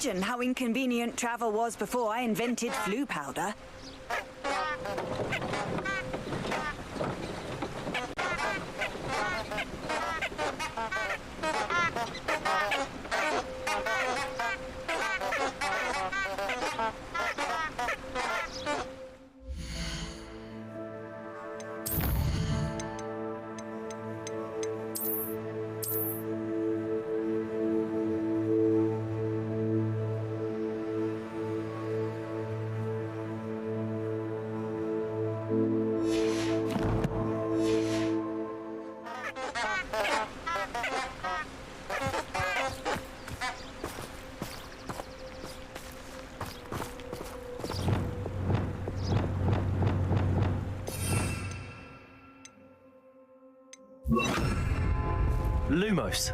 imagine how inconvenient travel was before I invented flu powder. Lumos.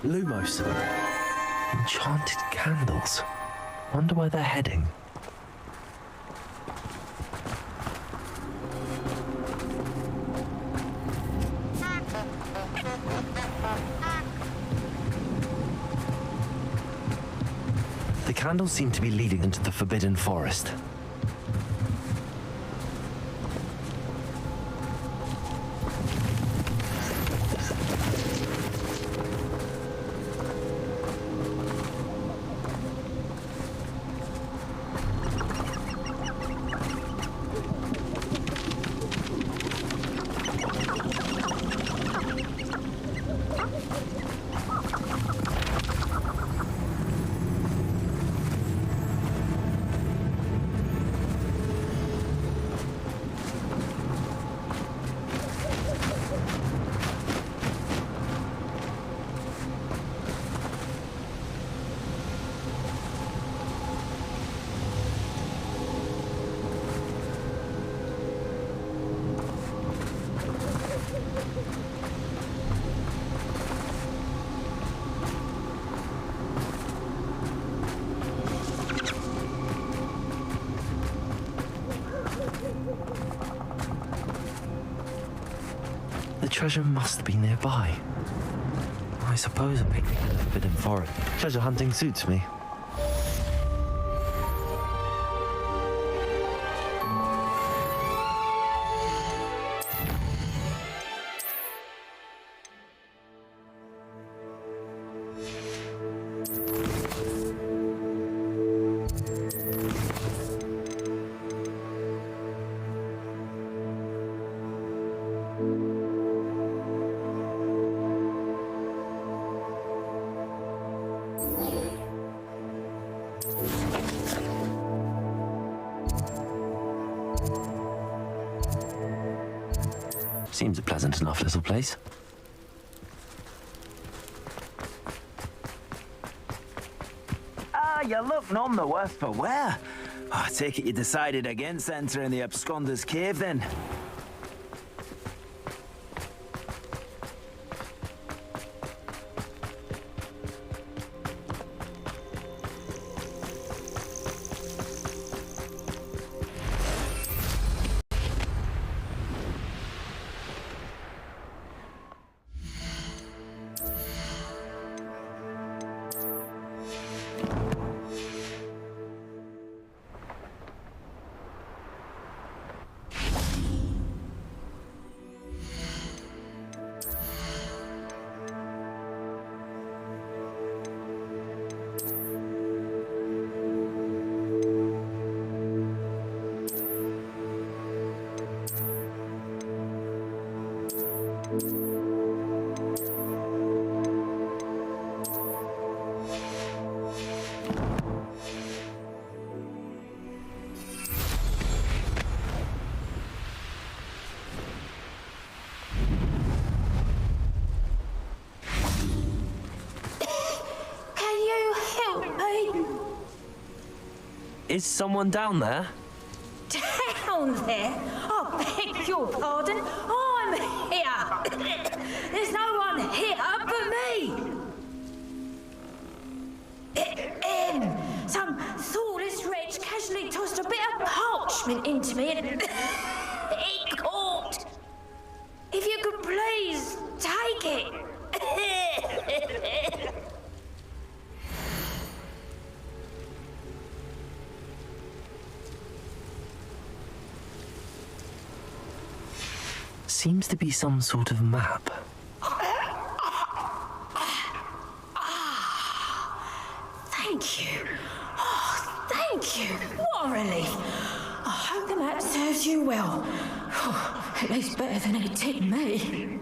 Lumos. Enchanted candles. Wonder where they're heading. The candles seem to be leading into the Forbidden Forest. The treasure must be nearby. I suppose a picnic in the Forbidden Forest. Treasure hunting suits me. Seems a pleasant enough little place. Ah, you look none the worse for wear. I take it you decided against entering the absconder's cave then. Is someone down there? Down there? I beg your pardon. I'm here. There's no one here but me. Some thoughtless wretch casually tossed a bit of parchment into me and it caught. If you could please take it. Seems to be some sort of map. Thank you. Oh, thank you. What a relief. I hope the map serves you well. At least better than it did me.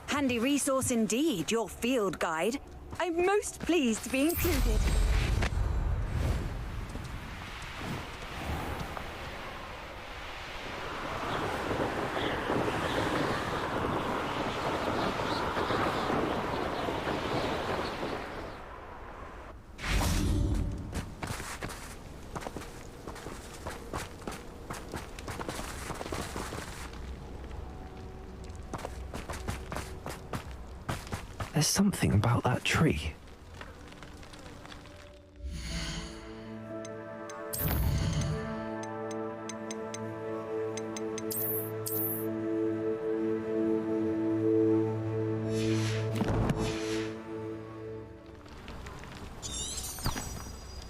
Handy resource indeed, your field guide. I'm most pleased to be included. There's something about that tree.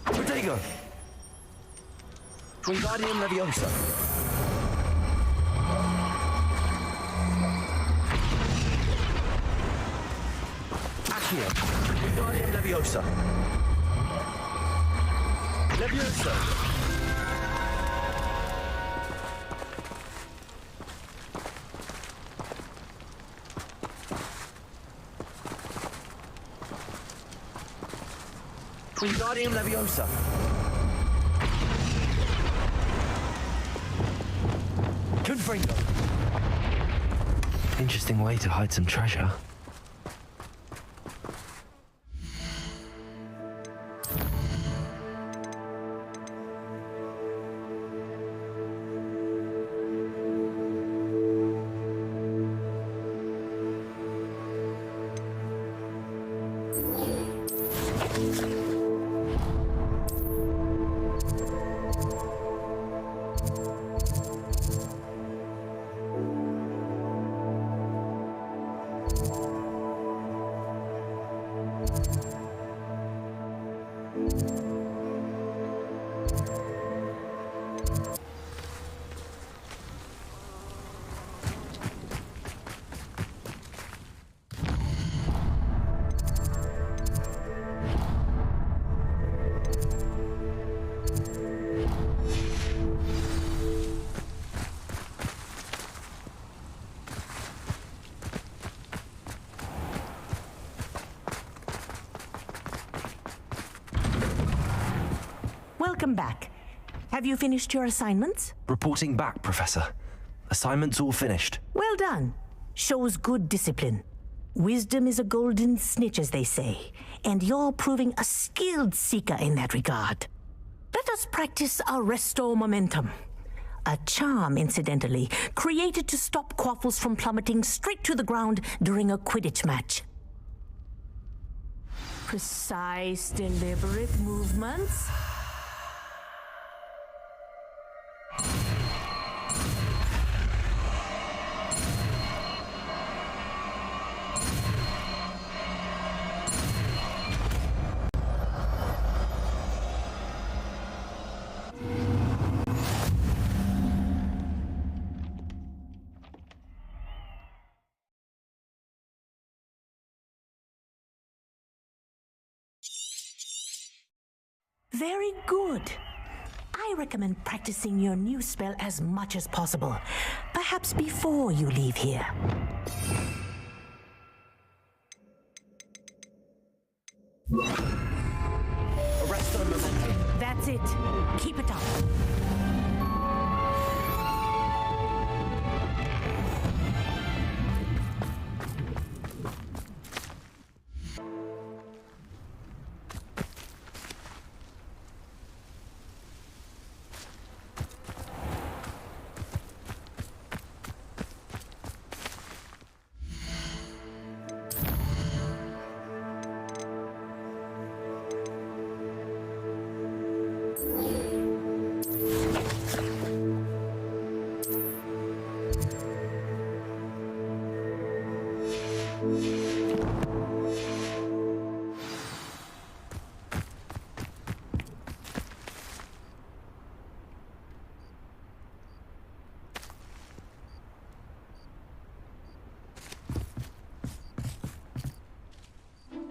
Protego! Wingardium Leviosa. Accio. Wingardium Leviosa. Leviosa. Wingardium Leviosa. Confringo. Interesting way to hide some treasure. Welcome back. Have you finished your assignments? Reporting back, Professor. Assignment's all finished. Well done. Shows good discipline. Wisdom is a golden snitch, as they say, and you're proving a skilled seeker in that regard. Let us practice Arresto Momentum. A charm, incidentally, created to stop quaffles from plummeting straight to the ground during a Quidditch match. Precise, deliberate movements. Very good. I recommend practicing your new spell as much as possible, perhaps before you leave here. Arresto Momentum. That's it. Keep it up.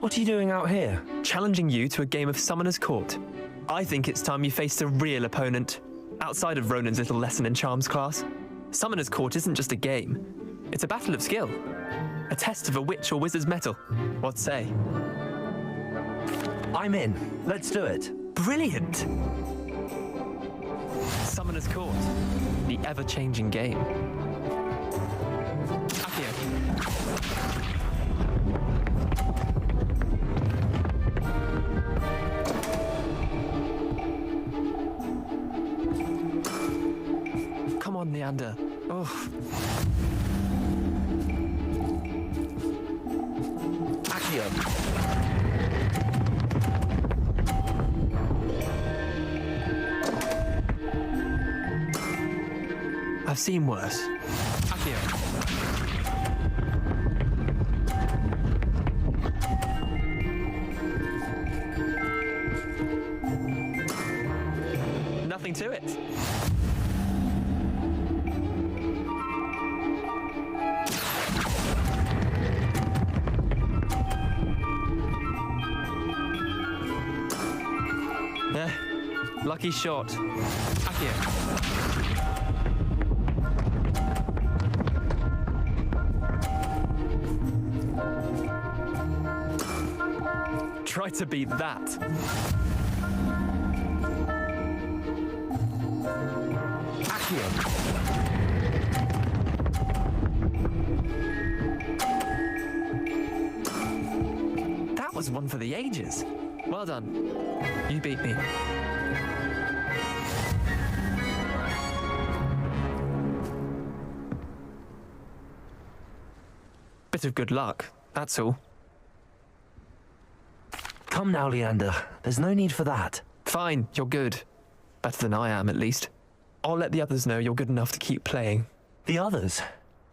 What are you doing out here? Challenging you to a game of Summoner's Court. I think it's time you faced a real opponent, outside of Ronan's little lesson in charms class. Summoner's Court isn't just a game. It's a battle of skill. A test of a witch or wizard's mettle. What say? I'm in. Let's do it. Brilliant! Summoner's Court. The ever-changing game. Accio. Come on, Leander. Oh. Accio. I've seen worse. Akio. Nothing to it. Lucky shot. Akio. Try to beat that. Akio. That was one for the ages. Well done. You beat me. Bit of good luck, that's all. Come now, Leander. There's no need for that. Fine, you're good. Better than I am, at least. I'll let the others know you're good enough to keep playing. The others?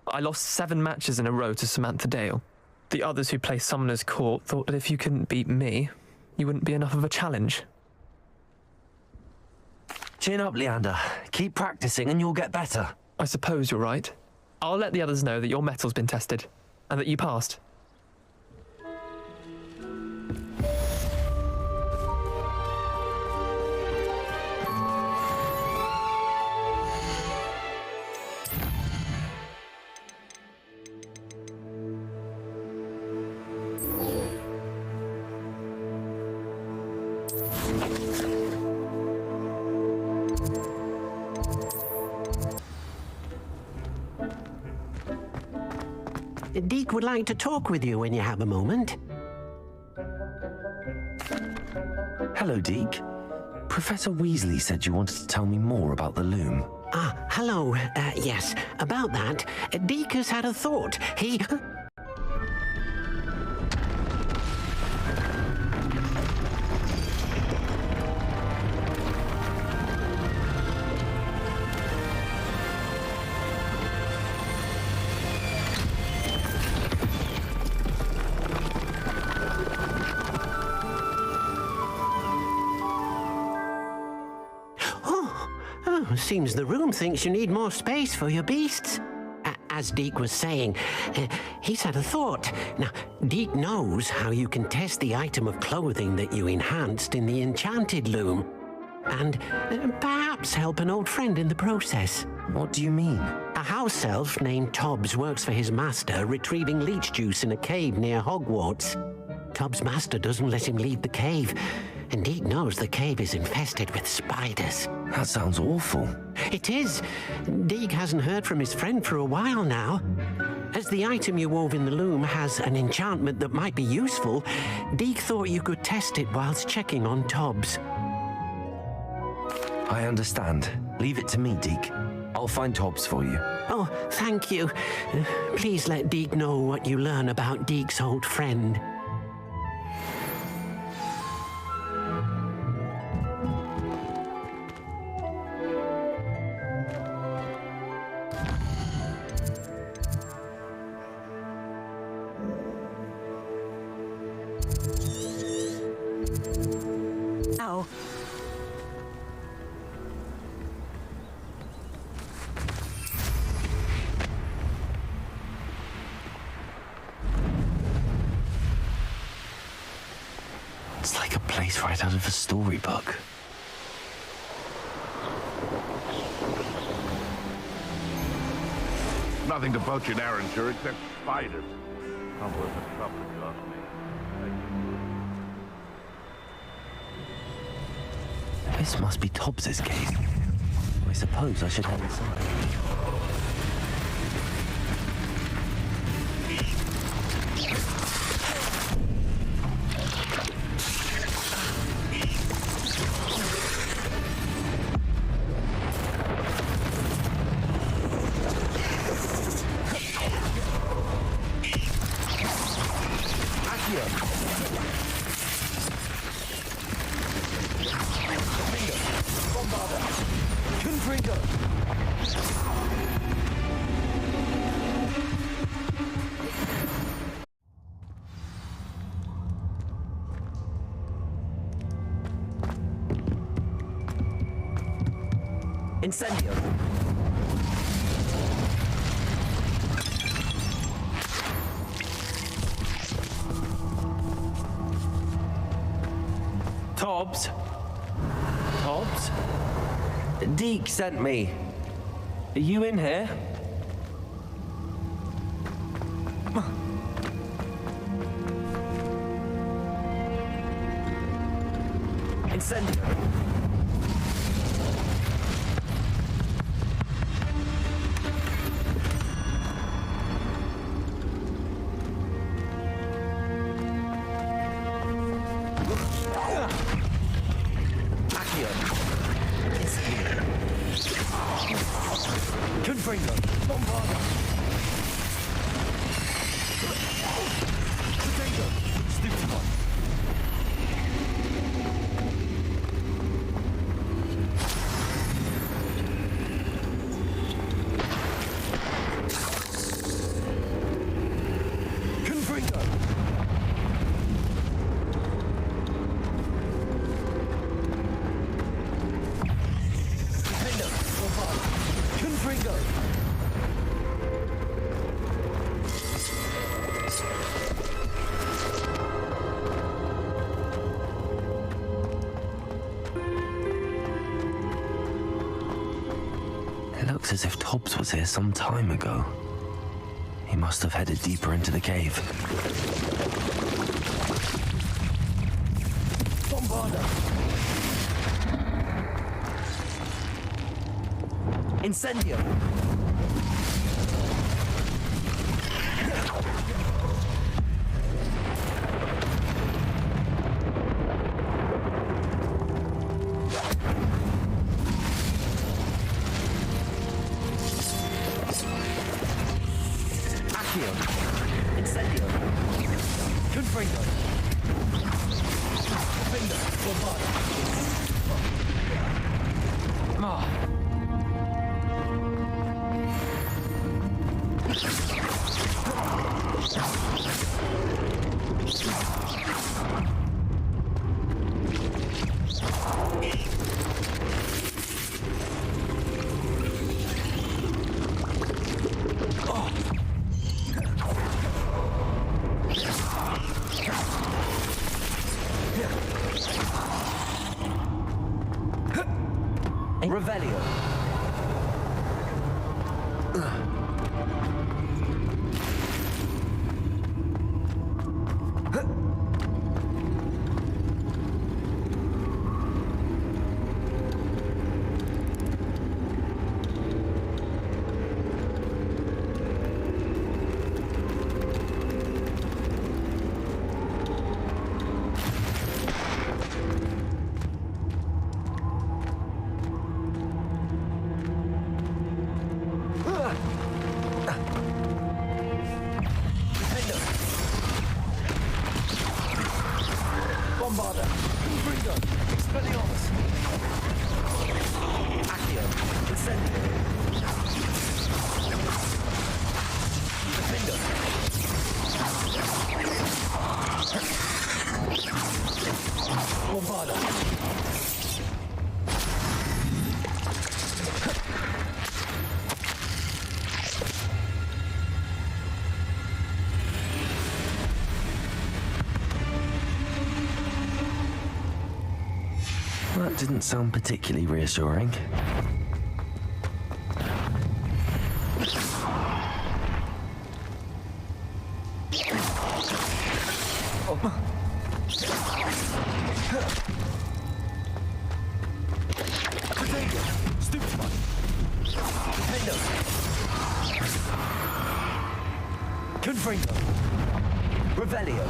I lost 7 matches in a row to Samantha Dale. The others who play Summoner's Court thought that if you couldn't beat me, you wouldn't be enough of a challenge. Chin up, Leander. Keep practicing and you'll get better. I suppose you're right. I'll let the others know that your metal's been tested, and that you passed. Deke would like to talk with you when you have a moment. Hello, Deke. Professor Weasley said you wanted to tell me more about the loom. Ah, hello. Yes, about that. Deke has had a thought. He... Seems the room thinks you need more space for your beasts. As Deke was saying, he's had a thought. Now, Deke knows how you can test the item of clothing that you enhanced in the enchanted loom. And perhaps help an old friend in the process. What do you mean? A house elf named Tobbs works for his master retrieving leech juice in a cave near Hogwarts. Tobbs' master doesn't let him leave the cave, and Deke knows the cave is infested with spiders. That sounds awful. It is. Deke hasn't heard from his friend for a while now. As the item you wove in the loom has an enchantment that might be useful, Deke thought you could test it whilst checking on Tobbs. I understand. Leave it to me, Deke. I'll find Tobbs for you. Oh, thank you. Please let Deke know what you learn about Deke's old friend. Ow. It's like a place right out of a storybook. Nothing to poach in Arranger except spiders. Not worth the trouble it cost me. This must be Tobbs's cave. I suppose I should head inside. Incendio. Tobbs? Tobbs? Deke sent me. Are you in here? Incendio. Confringo. Bombardo. Potato. Stupid one. Confringo. Potato. Bombardo. Confringo. It looks as if Tobbs was here some time ago. He must have headed deeper into the cave. Bombarda! Incendio! Incendio. Confringo. Finger. Bombarda. Revelio. Bombarda. Confringo. Expelliarmus. Accio. Incendio. Defender. Bombarda. That didn't sound particularly reassuring. Confringo. Revelio.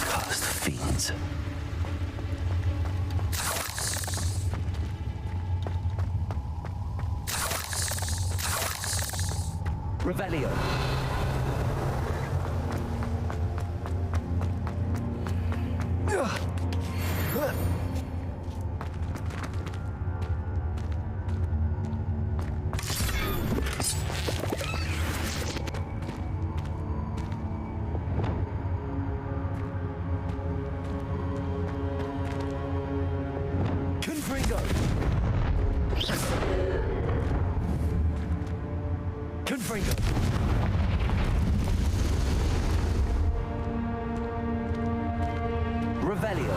Cursed fiends. Revelio. Revelio.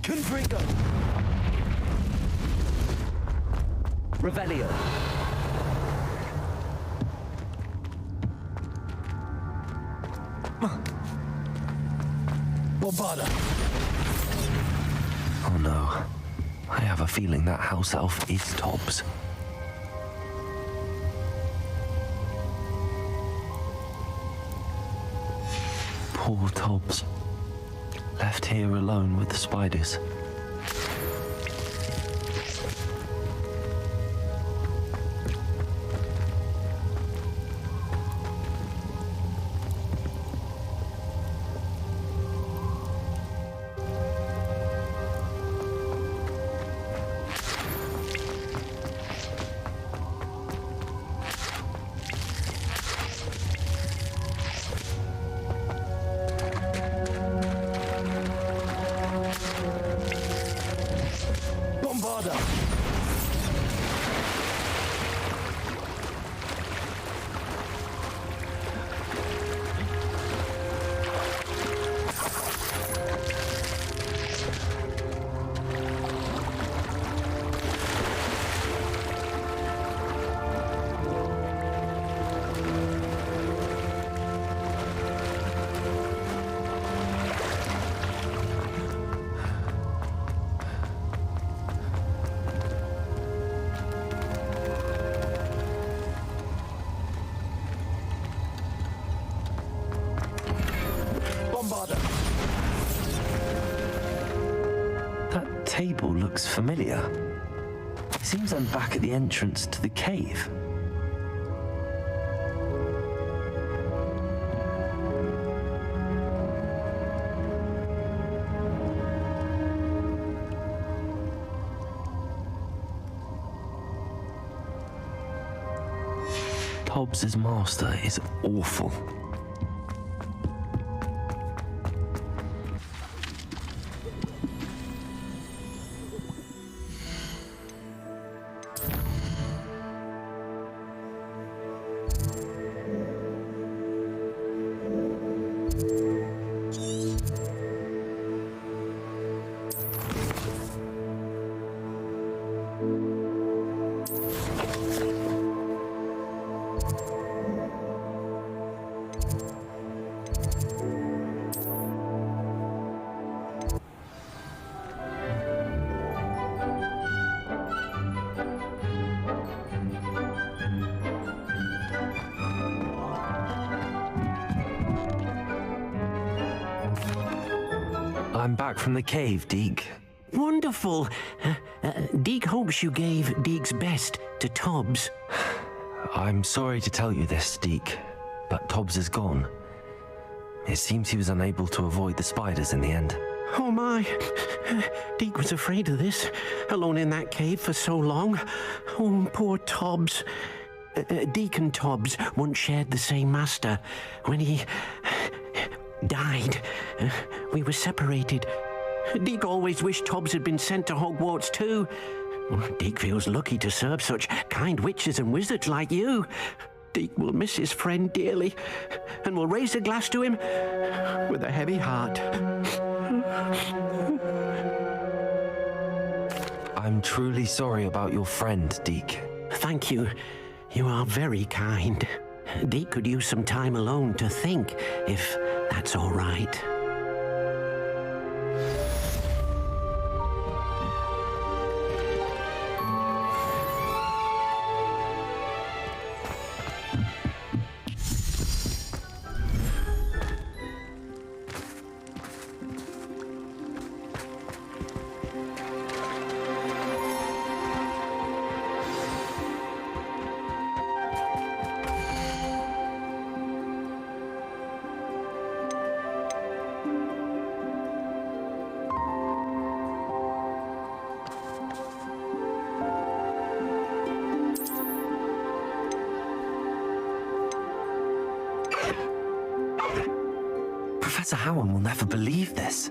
Confringo. Revelio. Bombarda. Oh no. I have a feeling that house elf is Tobbs. Poor Tobbs. Left here alone with the spiders. That table looks familiar. It seems I'm back at the entrance to the cave. Tobbs' master is awful. I'm back from the cave, Deke. Wonderful. Deke hopes you gave Deke's best to Tobbs. I'm sorry to tell you this, Deke, but Tobbs is gone. It seems he was unable to avoid the spiders in the end. Oh my. Deke was afraid of this, alone in that cave for so long. Oh, poor Tobbs. Deke and Tobbs once shared the same master. When he died, we were separated. Deke always wished Tobbs had been sent to Hogwarts too. Deke feels lucky to serve such kind witches and wizards like you. Deke will miss his friend dearly and will raise a glass to him with a heavy heart. I'm truly sorry about your friend, Deke. Thank you. You are very kind. Deke could use some time alone to think, if that's all right. Professor Howard will never believe this.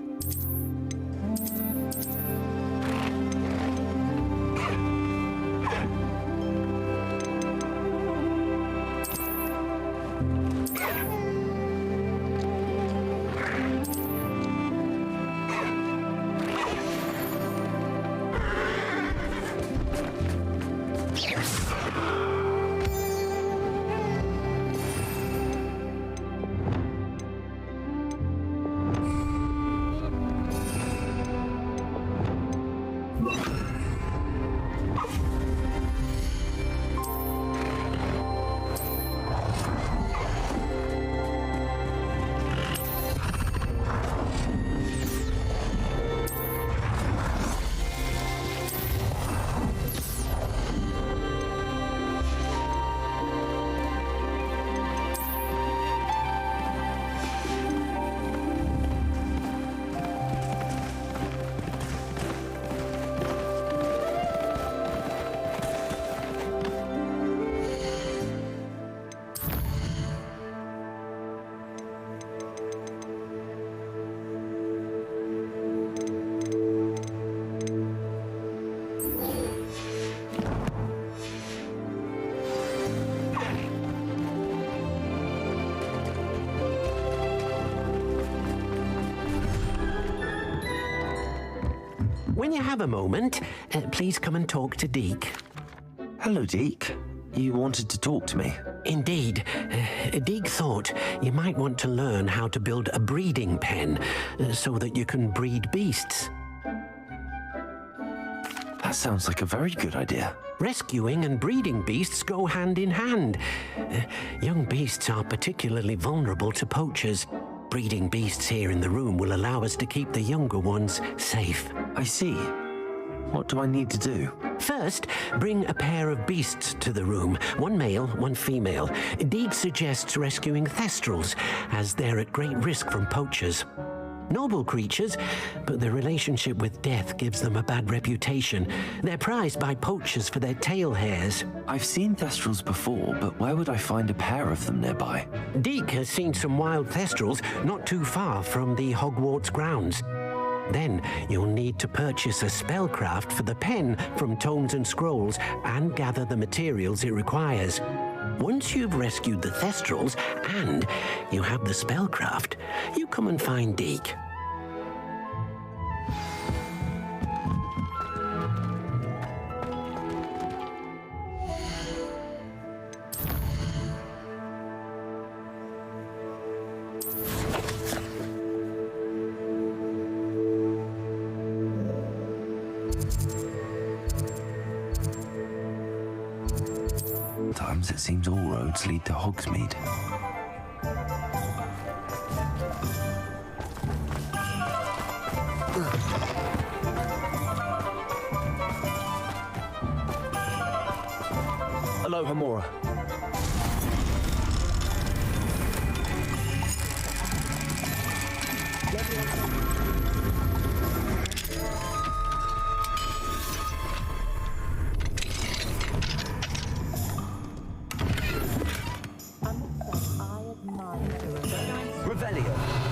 When you have a moment, please come and talk to Deke. Hello, Deke. You wanted to talk to me? Indeed. Deke thought you might want to learn how to build a breeding pen so that you can breed beasts. That sounds like a very good idea. Rescuing and breeding beasts go hand in hand. Young beasts are particularly vulnerable to poachers. Breeding beasts here in the room will allow us to keep the younger ones safe. I see. What do I need to do? First, bring a pair of beasts to the room. One male, one female. Deke suggests rescuing thestrals, as they're at great risk from poachers. Noble creatures, but their relationship with death gives them a bad reputation. They're prized by poachers for their tail hairs. I've seen thestrals before, but where would I find a pair of them nearby? Deke has seen some wild thestrals not too far from the Hogwarts grounds. Then you'll need to purchase a spellcraft for the pen from Tomes and Scrolls and gather the materials it requires. Once you've rescued the thestrals and you have the spellcraft, you come and find Deke. Sometimes it seems all roads lead to Hogsmeade. Hello, Hamura. Revelio.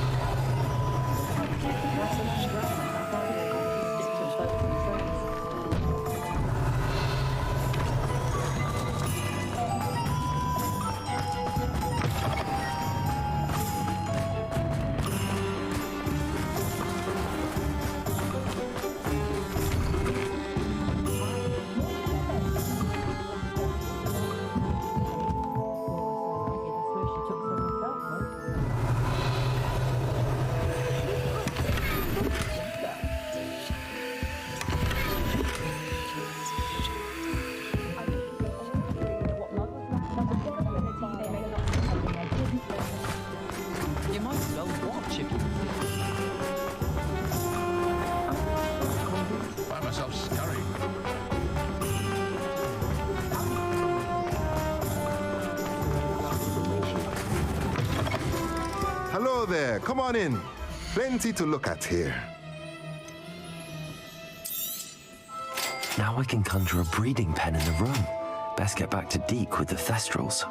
You might as well watch if you Find myself scurrying. Hello there, come on in. Plenty to look at here. Now I can conjure a breeding pen in the room. Best get back to Deke with the Thestrals.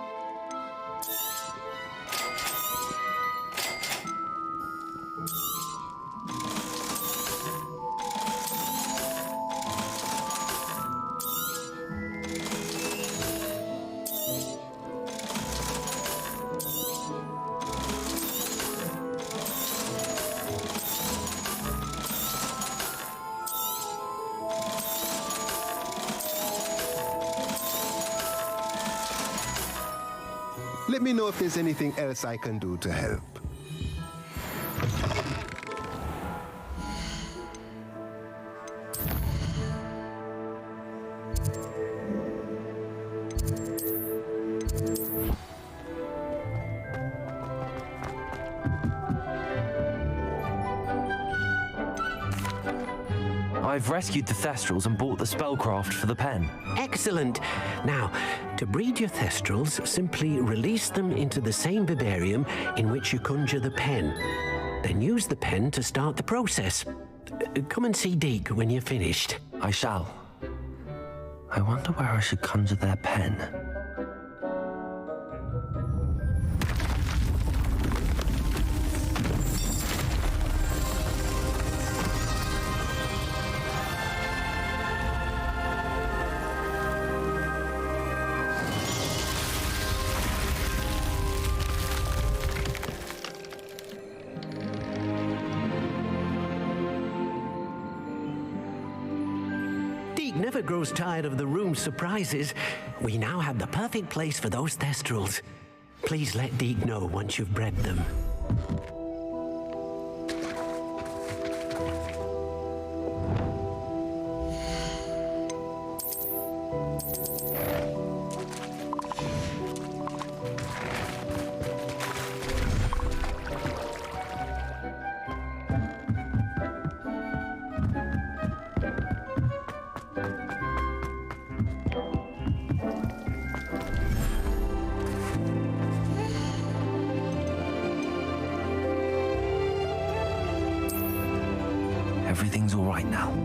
Let me know if there's anything else I can do to help. I've rescued the Thestrals and bought the spellcraft for the pen. Excellent. Now, to breed your Thestrals, simply release them into the same vivarium in which you conjure the pen. Then use the pen to start the process. Come and see Deke when you're finished. I shall. I wonder where I should conjure their pen. Never grows tired of the room's surprises. We now have the perfect place for those Thestrals. Please let Deke know once you've bred them. Everything's all right now.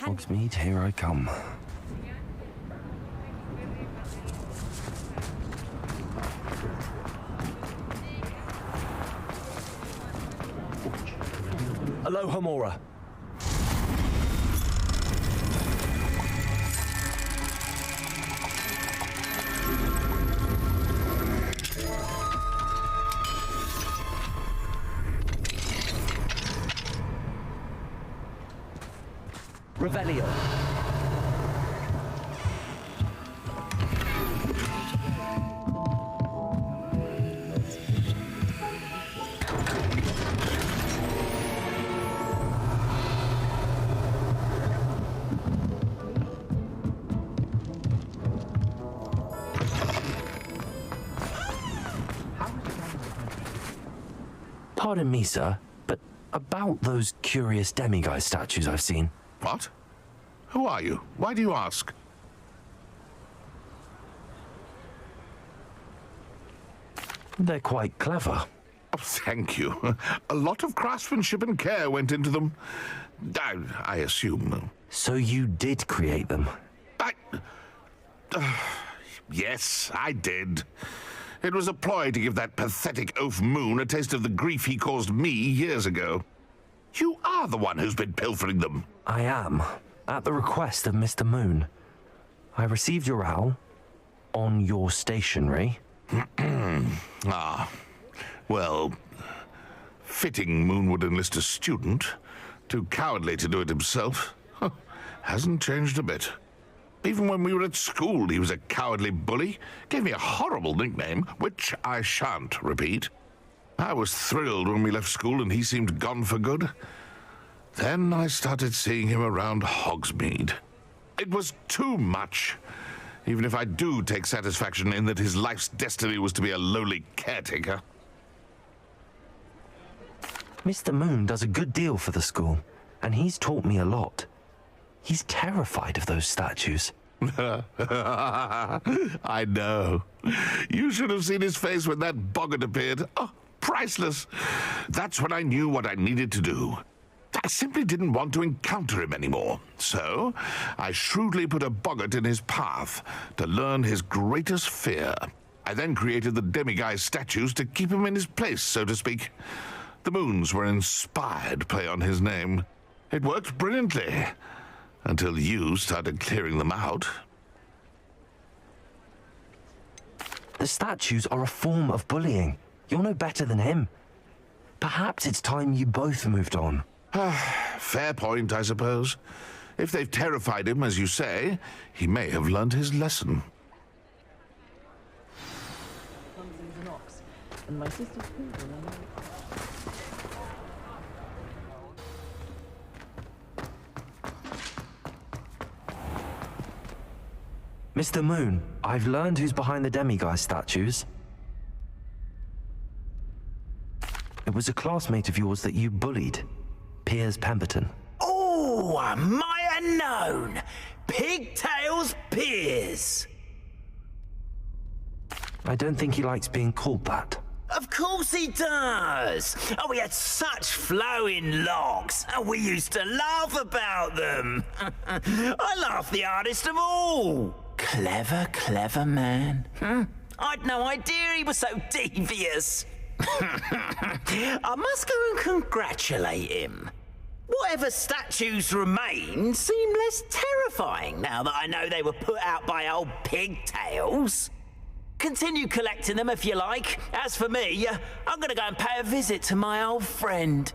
Hogsmeade, here I come. Aloha Mora. Revelio. Pardon me, sir, but about those curious demiguise statues I've seen. What? Who are you? Why do you ask? They're quite clever. Oh, thank you. A lot of craftsmanship and care went into them. I assume. So you did create them? Yes, I did. It was a ploy to give that pathetic oaf Moon a taste of the grief he caused me years ago. You are the one who's been pilfering them. I am, at the request of Mr. Moon. I received your owl on your stationery. Ah, well, fitting Moon would enlist a student. Too cowardly to do it himself. Hasn't changed a bit. Even when we were at school, he was a cowardly bully. Gave me a horrible nickname, which I shan't repeat. I was thrilled when we left school and he seemed gone for good. Then I started seeing him around Hogsmeade. It was too much. Even if I do take satisfaction in that his life's destiny was to be a lowly caretaker. Mr. Moon does a good deal for the school, and he's taught me a lot. He's terrified of those statues. I know. You should have seen his face when that boggart appeared. Oh, priceless. That's when I knew what I needed to do. I simply didn't want to encounter him anymore. So, I shrewdly put a boggart in his path to learn his greatest fear. I then created the demiguise statues to keep him in his place, so to speak. The moons were an inspired play on his name. It worked brilliantly, until you started clearing them out. The statues are a form of bullying. You're no better than him. Perhaps it's time you both moved on. Fair point, I suppose. If they've terrified him, as you say, he may have learned his lesson. And my sister's cool, Mr. Moon, I've learned who's behind the demiguise statues. It was a classmate of yours that you bullied, Piers Pemberton. Oh, am I unknown? Pigtails Piers. I don't think he likes being called that. Of course he does. Oh, we had such flowing locks, and we used to laugh about them. I laughed the hardest of all. Clever, clever man. I'd no idea he was so devious. I must go and congratulate him. Whatever statues remain seem less terrifying now that I know they were put out by old pigtails. Continue collecting them if you like. As for me, I'm going to go and pay a visit to my old friend.